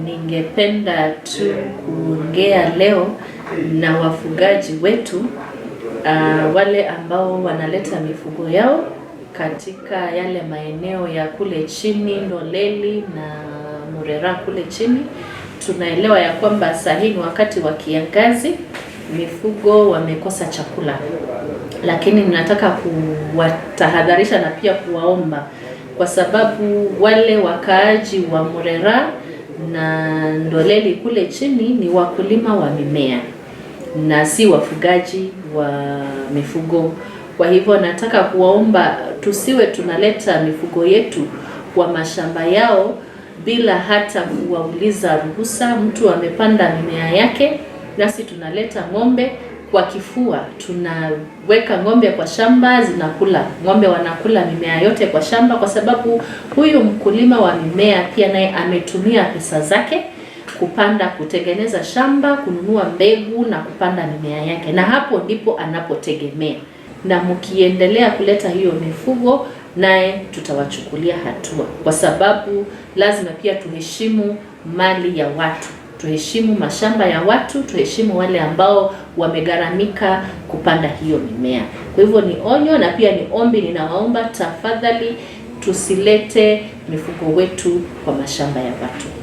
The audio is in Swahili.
ningependa tu kuongea leo na wafugaji wetu, wale ambao wanaleta mifugo yao katika yale maeneo ya kule chini Ndoleli na Murera kule chini. Tunaelewa ya kwamba sahi ni wakati wa kiangazi, mifugo wamekosa chakula, lakini ninataka kuwatahadharisha na pia kuwaomba, kwa sababu wale wakaaji wa Murera na Ndoleli kule chini ni wakulima wa mimea na si wafugaji wa mifugo. Kwa hivyo nataka kuwaomba tusiwe tunaleta mifugo yetu kwa mashamba yao bila hata kuwauliza ruhusa. Mtu amepanda mimea yake, nasi tunaleta ng'ombe kwa kifua, tunaweka ng'ombe kwa shamba, zinakula. Ng'ombe wanakula mimea yote kwa shamba, kwa sababu huyu mkulima wa mimea pia naye ametumia pesa zake kupanda, kutengeneza shamba, kununua mbegu na kupanda mimea yake, na hapo ndipo anapotegemea. Na mkiendelea kuleta hiyo mifugo, naye tutawachukulia hatua, kwa sababu lazima pia tuheshimu mali ya watu, tuheshimu mashamba ya watu, tuheshimu wale ambao wamegharamika kupanda hiyo mimea. Kwa hivyo ni onyo na pia ni ombi, ninawaomba tafadhali tusilete mifugo wetu kwa mashamba ya watu.